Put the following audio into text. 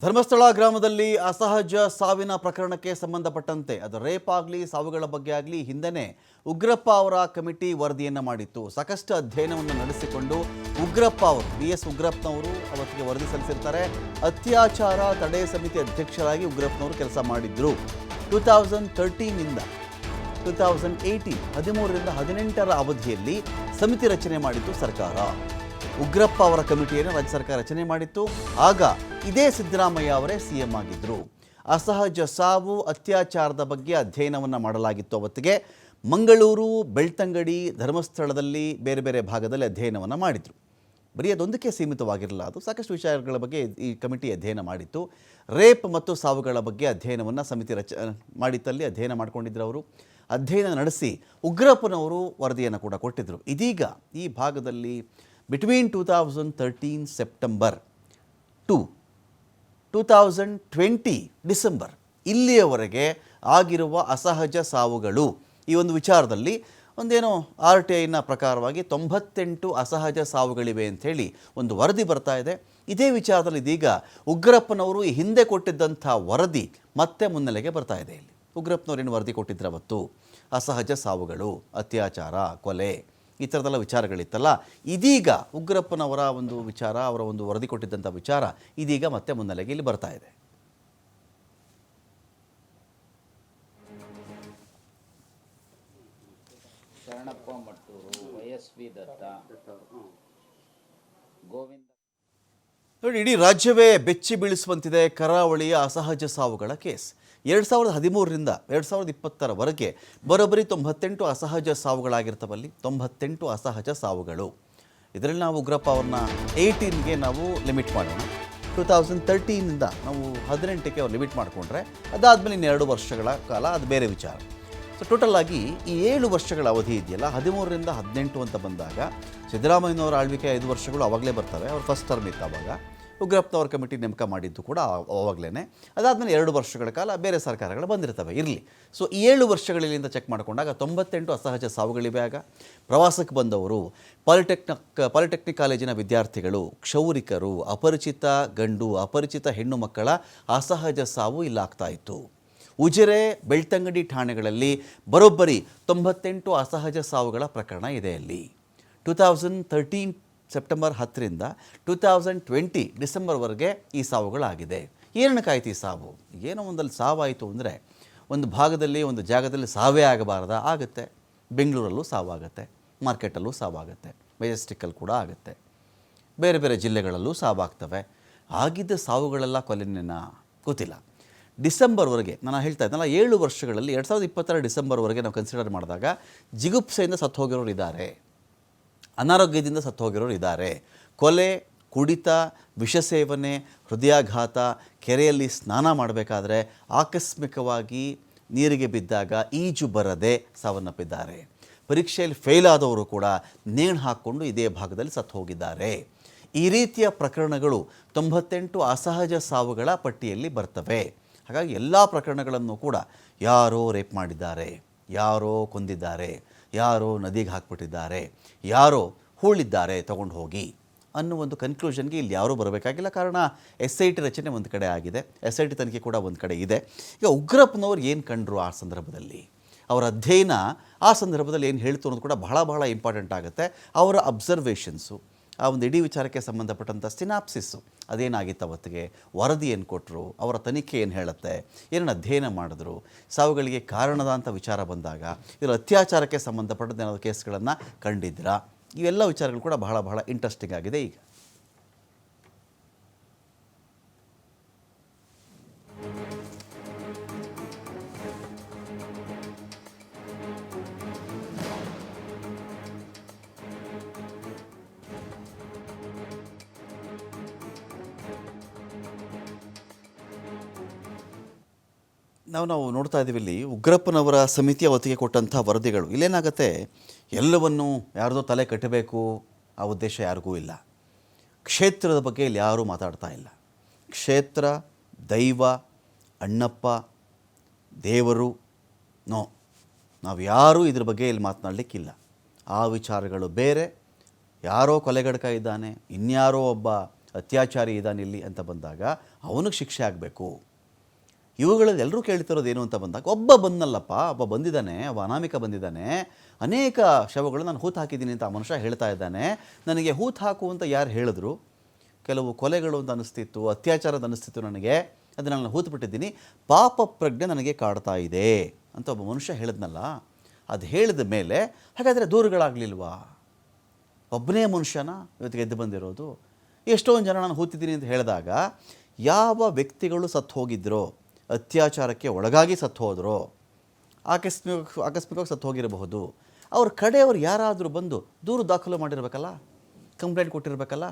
ಧರ್ಮಸ್ಥಳ ಗ್ರಾಮದಲ್ಲಿ ಅಸಹಜ ಸಾವಿನ ಪ್ರಕರಣಕ್ಕೆ ಸಂಬಂಧಪಟ್ಟಂತೆ ಅದು ರೇಪ್ ಆಗಲಿ ಸಾವುಗಳ ಬಗ್ಗೆ ಆಗಲಿ ಹಿಂದೆನೇ ಉಗ್ರಪ್ಪ ಅವರ ಕಮಿಟಿ ವರದಿಯನ್ನು ಮಾಡಿತ್ತು. ಸಾಕಷ್ಟು ಅಧ್ಯಯನವನ್ನು ನಡೆಸಿಕೊಂಡು ಉಗ್ರಪ್ಪ ಅವರು BS ಉಗ್ರಪ್ಪನವರು ಅವತ್ತಿಗೆ ವರದಿ ಸಲ್ಲಿಸಿರ್ತಾರೆ. ಅತ್ಯಾಚಾರ ತಡೆ ಸಮಿತಿ ಅಧ್ಯಕ್ಷರಾಗಿ ಉಗ್ರಪ್ಪನವರು ಕೆಲಸ ಮಾಡಿದ್ರು. 2013 2018 13ರಿಂದ 18ರ ಅವಧಿಯಲ್ಲಿ ಸಮಿತಿ ರಚನೆ ಮಾಡಿತ್ತು ಸರ್ಕಾರ. ಉಗ್ರಪ್ಪ ಅವರ ಕಮಿಟಿಯನ್ನು ರಾಜ್ಯ ಸರ್ಕಾರ ರಚನೆ ಮಾಡಿತ್ತು. ಆಗ ಇದೇ ಸಿದ್ದರಾಮಯ್ಯ ಅವರೇ CM ಆಗಿದ್ದರು. ಅಸಹಜ ಸಾವು ಅತ್ಯಾಚಾರದ ಬಗ್ಗೆ ಅಧ್ಯಯನವನ್ನು ಮಾಡಲಾಗಿತ್ತು. ಅವತ್ತಿಗೆ ಮಂಗಳೂರು, ಬೆಳ್ತಂಗಡಿ, ಧರ್ಮಸ್ಥಳದಲ್ಲಿ ಬೇರೆ ಬೇರೆ ಭಾಗದಲ್ಲಿ ಅಧ್ಯಯನವನ್ನು ಮಾಡಿದರು. ಬರೀ ಅದೊಂದಕ್ಕೆ ಸೀಮಿತವಾಗಿರಲಿಲ್ಲ, ಅದು ಸಾಕಷ್ಟು ವಿಚಾರಗಳ ಬಗ್ಗೆ ಈ ಕಮಿಟಿ ಅಧ್ಯಯನ ಮಾಡಿತ್ತು. ರೇಪ್ ಮತ್ತು ಸಾವುಗಳ ಬಗ್ಗೆ ಅಧ್ಯಯನವನ್ನು ಸಮಿತಿ ಮಾಡಿತ್ತಲ್ಲಿ ಅಧ್ಯಯನ ಮಾಡಿಕೊಂಡಿದ್ರು. ಅವರು ಅಧ್ಯಯನ ನಡೆಸಿ ಉಗ್ರಪ್ಪನವರು ವರದಿಯನ್ನು ಕೂಡ ಕೊಟ್ಟಿದ್ದರು. ಇದೀಗ ಈ ಭಾಗದಲ್ಲಿ ಬಿಟ್ವೀನ್ 2013 ಸೆಪ್ಟೆಂಬರ್ ಟು 2020 ಡಿಸೆಂಬರ್ ಇಲ್ಲಿಯವರೆಗೆ ಆಗಿರುವ ಅಸಹಜ ಸಾವುಗಳು, ಈ ಒಂದು ವಿಚಾರದಲ್ಲಿ ಒಂದೇನೋ RTIನ ಪ್ರಕಾರವಾಗಿ 98 ಅಸಹಜ ಸಾವುಗಳಿವೆ ಅಂಥೇಳಿ ಒಂದು ವರದಿ ಬರ್ತಾ ಇದೆ. ಇದೇ ವಿಚಾರದಲ್ಲಿ ಇದೀಗ ಉಗ್ರಪ್ಪನವರು ಈ ಹಿಂದೆ ಕೊಟ್ಟಿದ್ದಂಥ ವರದಿ ಮತ್ತೆ ಮುನ್ನೆಲೆಗೆ ಬರ್ತಾ ಇದೆ. ಇಲ್ಲಿ ಉಗ್ರಪ್ಪನವರೇನು ವರದಿ ಕೊಟ್ಟಿದ್ರು ಅವತ್ತು, ಅಸಹಜ ಸಾವುಗಳು, ಅತ್ಯಾಚಾರ, ಕೊಲೆ, ಈ ಥರದೆಲ್ಲ ವಿಚಾರಗಳಿತ್ತಲ್ಲ. ಇದೀಗ ಉಗ್ರಪ್ಪನವರ ಒಂದು ವಿಚಾರ, ಅವರ ಒಂದು ವರದಿ ಕೊಟ್ಟಿದ್ದಂಥ ವಿಚಾರ ಇದೀಗ ಮತ್ತೆ ಮುನ್ನೆಲೆಗೆ ಇಲ್ಲಿ ಬರ್ತಾ ಇದೆ. ಶರಣಪ್ಪ ಮಟ್ಟೂರು, YSV ದತ್ತ, ಗೋವಿಂದ. ನೋಡಿ, ಇಡೀ ರಾಜ್ಯವೇ ಬೆಚ್ಚಿ ಬೀಳಿಸುವಂತಿದೆ ಕರಾವಳಿಯ ಅಸಹಜ ಸಾವುಗಳ ಕೇಸ್. 2013ರಿಂದ 2020ರವರೆಗೆ ಬರೋಬ್ಬರಿ 98 ಅಸಹಜ ಸಾವುಗಳಾಗಿರ್ತವಲ್ಲಿ. 98 ಅಸಹಜ ಸಾವುಗಳು. ಇದರಲ್ಲಿ ನಾವು ಉಗ್ರಪ್ಪ ಅವ್ರನ್ನ 18ಗೆ ನಾವು ಲಿಮಿಟ್ ಮಾಡೋಣ. 2013ಇಂದ ನಾವು 18ಕ್ಕೆ ಅವ್ರು ಲಿಮಿಟ್ ಮಾಡಿಕೊಂಡ್ರೆ ಅದಾದಮೇಲೆ ಇನ್ನು 2 ವರ್ಷಗಳ ಕಾಲ ಅದು ಬೇರೆ ವಿಚಾರ. ಸೊ ಟೋಟಲ್ ಆಗಿ ಈ 7 ವರ್ಷಗಳ ಅವಧಿ ಇದೆಯಲ್ಲ, 13ರಿಂದ 18 ಅಂತ ಬಂದಾಗ ಸಿದ್ದರಾಮಯ್ಯನವರ ಆಳ್ವಿಕೆ 5 ವರ್ಷಗಳು ಅವಾಗಲೇ ಬರ್ತವೆ. ಅವ್ರು ಫಸ್ಟ್ ಟರ್ಮ್ ಇತ್ತು ಆವಾಗ. ಉಗ್ರಪ್ಪನವ್ರ ಕಮಿಟಿ ನೇಮಕ ಮಾಡಿದ್ದು ಕೂಡ ಅವಾಗಲೇ. ಅದಾದಮೇಲೆ 2 ವರ್ಷಗಳ ಕಾಲ ಬೇರೆ ಸರ್ಕಾರಗಳು ಬಂದಿರ್ತವೆ, ಇರಲಿ. ಸೊ ಈ 7 ವರ್ಷಗಳಿಂದ ಚೆಕ್ ಮಾಡಿಕೊಂಡಾಗ 98 ಅಸಹಜ ಸಾವುಗಳಿವೆ. ಆಗ ಪ್ರವಾಸಕ್ಕೆ ಬಂದವರು, ಪಾಲಿಟೆಕ್ನಿಕ್ ಕಾಲೇಜಿನ ವಿದ್ಯಾರ್ಥಿಗಳು, ಕ್ಷೌರಿಕರು, ಅಪರಿಚಿತ ಗಂಡು ಅಪರಿಚಿತ ಹೆಣ್ಣು ಮಕ್ಕಳ ಅಸಹಜ ಸಾವು ಇಲ್ಲಾಗ್ತಾ ಇತ್ತು. ಉಜಿರೆ, ಬೆಳ್ತಂಗಡಿ ಠಾಣೆಗಳಲ್ಲಿ ಬರೋಬ್ಬರಿ 98 ಅಸಹಜ ಸಾವುಗಳ ಪ್ರಕರಣ ಇದೆ. ಅಲ್ಲಿ 2013 ಸೆಪ್ಟೆಂಬರ್ 10ರಿಂದ 2020 ಡಿಸೆಂಬರ್ವರೆಗೆ ಈ ಸಾವುಗಳಾಗಿದೆ. ಏನಕ್ಕಾಯ್ತು ಈ ಸಾವು? ಏನೋ ಒಂದಲ್ಲಿ ಸಾವಾಯಿತು ಅಂದರೆ ಒಂದು ಭಾಗದಲ್ಲಿ, ಒಂದು ಜಾಗದಲ್ಲಿ ಸಾವೇ ಆಗಬಾರ್ದಾ? ಆಗುತ್ತೆ. ಬೆಂಗಳೂರಲ್ಲೂ ಸಾವಾಗುತ್ತೆ, ಮಾರ್ಕೆಟಲ್ಲೂ ಸಾವಾಗುತ್ತೆ, ಮೆಜೆಸ್ಟಿಕ್ಕಲ್ಲಿ ಕೂಡ ಆಗುತ್ತೆ, ಬೇರೆ ಬೇರೆ ಜಿಲ್ಲೆಗಳಲ್ಲೂ ಸಾವಾಗ್ತವೆ. ಆಗಿದ್ದ ಸಾವುಗಳೆಲ್ಲ ಕೊಲೆನೇನಾ ಗೊತ್ತಿಲ್ಲ. ಡಿಸೆಂಬರ್ವರೆಗೆ ನಾನು ಹೇಳ್ತಾ ಇದ್ದಲ್ಲ, 7 ವರ್ಷಗಳಲ್ಲಿ 2020ರ ಡಿಸೆಂಬರ್ವರೆಗೆ ನಾವು ಕನ್ಸಿಡರ್ ಮಾಡಿದಾಗ ಜಿಗುಪ್ಸೆಯಿಂದ ಸತ್ತು ಹೋಗಿರೋರು ಇದ್ದಾರೆ, ಅನಾರೋಗ್ಯದಿಂದ ಸತ್ತು ಹೋಗಿರೋರು ಇದ್ದಾರೆ, ಕೊಲೆ, ಕುಡಿತ, ವಿಷ ಸೇವನೆ, ಹೃದಯಾಘಾತ, ಕೆರೆಯಲ್ಲಿ ಸ್ನಾನ ಮಾಡಬೇಕಾದ್ರೆ ಆಕಸ್ಮಿಕವಾಗಿ ನೀರಿಗೆ ಬಿದ್ದಾಗ ಈಜು ಬರದೆ ಸಾವನ್ನಪ್ಪಿದ್ದಾರೆ. ಪರೀಕ್ಷೆಯಲ್ಲಿ ಫೇಲ್ ಆದವರು ಕೂಡ ನೇಣು ಹಾಕ್ಕೊಂಡು ಇದೇ ಭಾಗದಲ್ಲಿ ಸತ್ತು ಹೋಗಿದ್ದಾರೆ. ಈ ರೀತಿಯ ಪ್ರಕರಣಗಳು 98 ಅಸಹಜ ಸಾವುಗಳ ಪಟ್ಟಿಯಲ್ಲಿ ಬರ್ತವೆ. ಹಾಗಾಗಿ ಎಲ್ಲ ಪ್ರಕರಣಗಳನ್ನು ಕೂಡ ಯಾರೋ ರೇಪ್ ಮಾಡಿದ್ದಾರೆ, ಯಾರೋ ಕೊಂದಿದ್ದಾರೆ, ಯಾರೋ ನದಿಗೆ ಹಾಕ್ಬಿಟ್ಟಿದ್ದಾರೆ, ಯಾರೋ ಹೂಳಿದ್ದಾರೆ ತಗೊಂಡು ಹೋಗಿ ಅನ್ನೋ ಒಂದು ಕನ್ಕ್ಲೂಷನ್ಗೆ ಇಲ್ಲಿ ಯಾರೂ ಬರಬೇಕಾಗಿಲ್ಲ. ಕಾರಣ SIT ರಚನೆ ಒಂದು ಕಡೆ ಆಗಿದೆ, SIT ತನಿಖೆ ಕೂಡ ಒಂದು ಕಡೆ ಇದೆ. ಈಗ ಉಗ್ರಪ್ಪನವ್ರು ಏನು ಕಂಡ್ರು ಆ ಸಂದರ್ಭದಲ್ಲಿ, ಅವರ ಅಧ್ಯಯನ ಆ ಸಂದರ್ಭದಲ್ಲಿ ಏನು ಹೇಳ್ತು ಅನ್ನೋದು ಕೂಡ ಬಹಳ ಇಂಪಾರ್ಟೆಂಟ್ ಆಗುತ್ತೆ. ಅವರ ಅಬ್ಸರ್ವೇಷನ್ಸು, ಆ ಒಂದು ಇಡೀ ವಿಚಾರಕ್ಕೆ ಸಂಬಂಧಪಟ್ಟಂಥ ಸಿನಾಪ್ಸಿಸ್ಸು ಅದೇನಾಗಿತ್ತು ಅವತ್ತಿಗೆ, ವರದಿ ಏನು ಕೊಟ್ಟರು, ಅವರ ತನಿಖೆ ಏನು ಹೇಳುತ್ತೆ, ಏನನ್ನು ಅಧ್ಯಯನ ಮಾಡಿದ್ರು, ಸಾವುಗಳಿಗೆ ಕಾರಣದ ಅಂತ ವಿಚಾರ ಬಂದಾಗ ಇದರ ಅತ್ಯಾಚಾರಕ್ಕೆ ಸಂಬಂಧಪಟ್ಟಂಥ ಏನಾದರೂ ಕೇಸ್ಗಳನ್ನು ಕಂಡಿದ್ದೀರಾ, ಇವೆಲ್ಲ ವಿಚಾರಗಳು ಕೂಡ ಬಹಳ ಇಂಟ್ರೆಸ್ಟಿಂಗ್ ಆಗಿದೆ. ಈಗ ನಾವು ನೋಡ್ತಾ ಇದ್ದೀವಿ ಇಲ್ಲಿ ಉಗ್ರಪ್ಪನವರ ಸಮಿತಿ ಅವತ್ತಿಗೆ ಕೊಟ್ಟಂಥ ವರದಿಗಳು. ಇಲ್ಲೇನಾಗುತ್ತೆ, ಎಲ್ಲವನ್ನೂ ಯಾರ್ದೋ ತಲೆ ಕಟ್ಟಬೇಕು ಆ ಉದ್ದೇಶ ಯಾರಿಗೂ ಇಲ್ಲ. ಕ್ಷೇತ್ರದ ಬಗ್ಗೆ ಇಲ್ಲಿ ಯಾರೂ ಮಾತಾಡ್ತಾ ಇಲ್ಲ. ಕ್ಷೇತ್ರ, ದೈವ, ಅಣ್ಣಪ್ಪ, ದೇವರು, ನಾವು ಯಾರೂ ಇದ್ರ ಬಗ್ಗೆ ಇಲ್ಲಿ ಮಾತನಾಡಲಿಕ್ಕಿಲ್ಲ. ಆ ವಿಚಾರಗಳು ಬೇರೆ. ಯಾರೋ ಕೊಲೆಗಡಕ ಇದ್ದಾನೆ, ಇನ್ಯಾರೋ ಒಬ್ಬ ಅತ್ಯಾಚಾರಿ ಇದ್ದಾನಿಲ್ಲಿ ಅಂತ ಬಂದಾಗ ಅವನಿಗೆ ಶಿಕ್ಷೆ ಆಗಬೇಕು. ಇವುಗಳಲ್ಲಿ ಎಲ್ಲರೂ ಕೇಳ್ತಿರೋದು ಏನು ಅಂತ ಬಂದಾಗ ಒಬ್ಬ ಬಂದಿದ್ದಾನೆ, ಒಬ್ಬ ಅನಾಮಿಕ ಬಂದಿದ್ದಾನೆ, ಅನೇಕ ಶವಗಳು ನಾನು ಹೂತು ಹಾಕಿದ್ದೀನಿ ಅಂತ ಆ ಮನುಷ್ಯ ಹೇಳ್ತಾ ಇದ್ದಾನೆ. ನನಗೆ ಹೂತು ಹಾಕು ಅಂತ ಯಾರು ಹೇಳಿದ್ರು, ಕೆಲವು ಕೊಲೆಗಳು ಅಂತ ಅನಿಸ್ತಿತ್ತು, ಅತ್ಯಾಚಾರದ ಅನಿಸ್ತಿತ್ತು ನನಗೆ, ಅದನ್ನು ನಾನು ಹೂತು ಬಿಟ್ಟಿದ್ದೀನಿ, ಪಾಪ ಪ್ರಜ್ಞೆ ನನಗೆ ಕಾಡ್ತಾ ಇದೆ ಅಂತ ಒಬ್ಬ ಮನುಷ್ಯ ಹೇಳಿದ್ನಲ್ಲ. ಅದು ಹೇಳಿದ ಮೇಲೆ ಹಾಗಾದರೆ ದೂರುಗಳಾಗಲಿಲ್ವಾ? ಒಬ್ಬನೇ ಮನುಷ್ಯನ ಇವತ್ತಿಗೆ ಎದ್ದು ಬಂದಿರೋದು? ಎಷ್ಟೊಂದು ಜನ ನಾನು ಹೂತಿದ್ದೀನಿ ಅಂತ ಹೇಳಿದಾಗ ಯಾವ ವ್ಯಕ್ತಿಗಳು ಸತ್ತು ಹೋಗಿದ್ರೋ, ಅತ್ಯಾಚಾರಕ್ಕೆ ಒಳಗಾಗಿ ಸತ್ತು ಹೋದರೋ, ಆಕಸ್ಮಿಕವಾಗಿ ಸತ್ತು ಹೋಗಿರಬಹುದು, ಅವ್ರ ಕಡೆಯವರು ಯಾರಾದರೂ ಬಂದು ದೂರು ದಾಖಲು ಮಾಡಿರಬೇಕಲ್ಲ, ಕಂಪ್ಲೇಂಟ್ ಕೊಟ್ಟಿರಬೇಕಲ್ಲ.